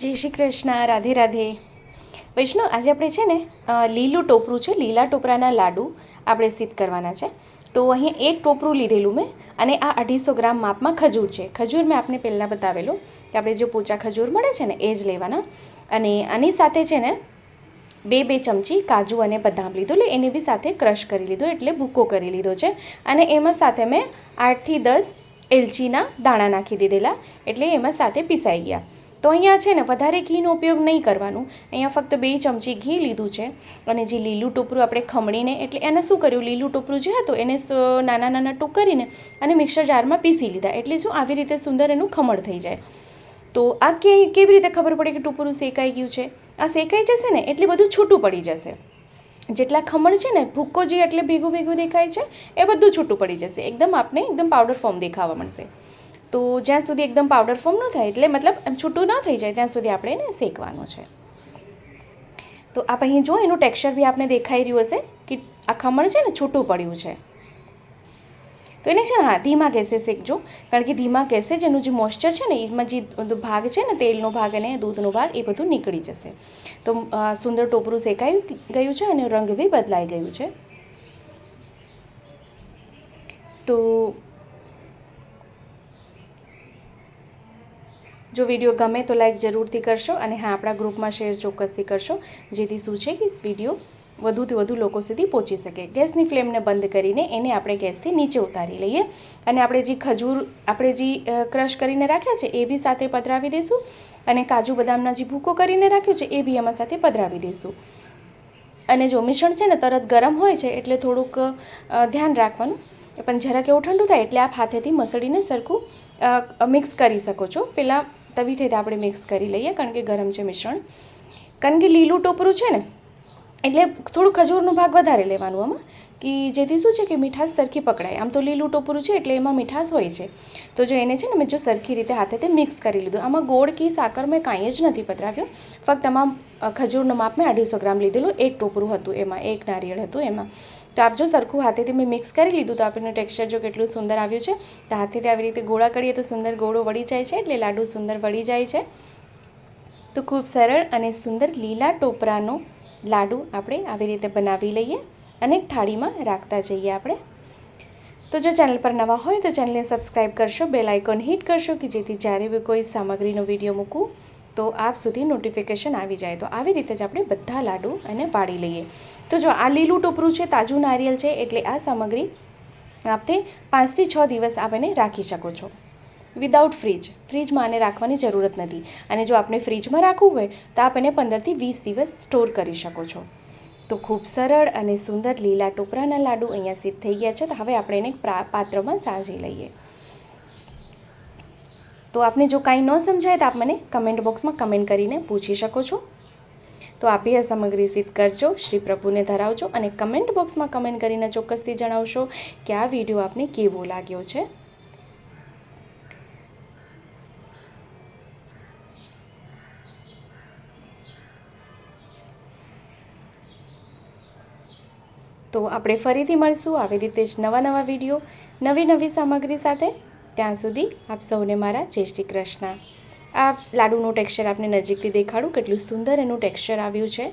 જય શ્રી કૃષ્ણ, રાધે રાધે. વૈષ્ણવ, આજે આપણે છે ને લીલું ટોપરું છે, લીલા ટોપરાના લાડુ આપણે સિદ્ધ કરવાના છે. તો અહીંયા એક ટોપરું લીધેલું મેં, અને આ 250 ગ્રામ માપમાં ખજૂર છે. ખજૂર મેં આપને પહેલાં બતાવેલું કે આપણે જે પોચા ખજૂર મળે છે ને એ જ લેવાના. અને આની સાથે છે ને બે ચમચી કાજુ અને બદામ લીધું, એટલે એને બી સાથે ક્રશ કરી લીધો, એટલે ભૂકો કરી લીધો છે. અને એમાં સાથે મેં 8થી 10 એલચીના દાણા નાખી દીધેલા, એટલે એમાં સાથે પીસાઈ ગયા. તો અહીંયા છે ને વધારે ઘીનો ઉપયોગ નહીં કરવાનું. અહીંયા ફક્ત 2 ચમચી ઘી લીધું છે. અને જે લીલું ટોપરું આપણે ખમણીને, એટલે એને શું કર્યું, લીલું ટોપરું જે હતું એને નાના નાના ટૂંક કરીને અને મિક્સર જારમાં પીસી લીધા, એટલે શું આવી રીતે સુંદર એનું ખમણ થઈ જાય. તો આ કેવી રીતે ખબર પડે કે ટોપરું શેકાઈ ગયું છે? આ શેકાઈ જશે ને એટલે બધું છૂટું પડી જશે. જેટલા ખમણ છે ને, ભૂક્કો જે એટલે ભેગું ભેગું દેખાય છે એ બધું છૂટું પડી જશે. એકદમ પાવડર ફોર્મ દેખાવા મળશે. તો જ્યાં સુધી એકદમ પાવડર ફોર્મ ન થાય, એટલે મતલબ એમ છૂટું ન થઈ જાય ત્યાં સુધી આપણે એને શેકવાનું છે. તો આપ અહીં જો એનું ટેક્સચર બી આપણે દેખાઈ રહ્યું હશે કે આ ખમણ છે ને છૂટું પડ્યું છે. તો એને છે ને ધીમા ગેસે શેકજો, કારણ કે ધીમા ગેસે જ એનું જે મોઇશ્ચર છે ને, એમાં જે ભાગ છે ને, તેલનો ભાગ અને દૂધનો ભાગ, એ બધું નીકળી જશે. તો સુંદર ટોપરું શેકાઈ ગયું છે અને રંગ બી બદલાઈ ગયું છે. તો જો વિડીયો ગમે તો લાઈક જરૂરથી કરશો, અને હા, આપણા ગ્રુપમાં શેર ચોક્કસથી કરશો, જેથી શું છે કે વિડીયો વધુથી વધુ લોકો સુધી પહોંચી શકે. ગેસની ફ્લેમને બંધ કરીને એને આપણે ગેસથી નીચે ઉતારી લઈએ, અને આપણે જે ખજૂર આપણે જે ક્રશ કરીને રાખ્યા છે એ બી સાથે પધરાવી દઈશું, અને કાજુ બદામના જે ભૂકો કરીને રાખ્યો છે એ બી એમાં સાથે પધરાવી દઈશું. અને જો મિશ્રણ છે ને તરત ગરમ હોય છે એટલે થોડુંક ધ્યાન રાખવાનું, પણ જરાક એવું ઠંડુ થાય એટલે આપ હાથેથી મસળીને સરખું મિક્સ કરી શકો છો. પહેલાં તવીથી આપણે મિક્સ કરી લઈએ, કારણ કે ગરમ છે મિશ્રણ. કારણ કે લીલું ટોપરું છે ને એટલે થોડું ખજૂરનો ભાગ વધારે લેવાનું આમાં, કે જેથી શું છે કે મીઠાશ સરખી પકડાય. આમ તો લીલું ટોપરું છે એટલે એમાં મીઠાશ હોય છે. તો જો એને છે ને મેં સરખી રીતે હાથેથી મિક્સ કરી લીધું. આમાં ગોળ કે સાકર મેં કાંઈ જ નથી પધરાવ્યું, ફક્ત આમાં ખજૂરનો માપ મેં 250 ગ્રામ લીધેલું. એક ટોપરું હતું એમાં, એક નારિયેળ હતું એમાં. તો આપ જો સરખું હાથેથી મેં મિક્સ કરી લીધું, તો આપણને ટેક્સચર જો કેટલું સુંદર આવ્યું છે. તો હાથેથી આવી રીતે ગોળા કરીએ તો સુંદર ગોળો વળી જાય છે, એટલે લાડુ સુંદર વળી જાય છે. તો ખૂબ સરળ અને સુંદર લીલા ટોપરાનો લાડુ આપણે આવી રીતે બનાવી લઈએ અને થાળીમાં રાખતા જઈએ આપણે. તો જો ચેનલ પર નવા હોય તો ચેનલને સબસ્ક્રાઈબ કરશો, બેલ આઇકોન હિટ કરશો, કે જેથી જ્યારે બી કોઈ સામગ્રીનો વિડીયો મૂકું તો આપ સુધી નોટિફિકેશન આવી જાય. તો આવી રીતે જ આપણે બધા લાડુ અને પાડી લઈએ. તો જો આ લીલું ટોપરું છે, તાજું નારિયેળ છે, એટલે આ સામગ્રી આપણે 5 થી 6 દિવસ આપ એને રાખી શકો છો વિદાઉટ ફ્રીજમાં આને રાખવાની જરૂરત નથી. અને જો આપણે ફ્રીજમાં રાખવું હોય તો આપ એને 15 થી 20 દિવસ સ્ટોર કરી શકો છો. તો ખૂબ સરળ અને સુંદર લીલા ટોપરાના લાડુ અહીંયા સિદ્ધ થઈ ગયા છે. તો હવે આપણે એને પાત્રમાં સાજી લઈએ. તો આપને જો કાંઈ ન સમજાય તો આપ મને કમેન્ટ બોક્સમાં કમેન્ટ કરીને પૂછી શકો છો. તો આપે આ સામગ્રી સિદ્ધ કરજો, શ્રી પ્રભુને ધરાવજો, અને કમેન્ટ બોક્સમાં કમેન્ટ કરીને ચોક્કસથી જણાવશો કે આ વિડીયો આપને કેવો લાગ્યો છે. તો આપણે ફરીથી મળશું આવી રીતે જ નવા વિડીયો, નવી સામગ્રી સાથે. ત્યાં સુધી આપ સૌને મારા જય શ્રી કૃષ્ણ. આ લાડુનું ટેક્સચર આપને નજીકથી દેખાડું, કેટલું સુંદર એનું ટેક્સચર આવ્યું છે.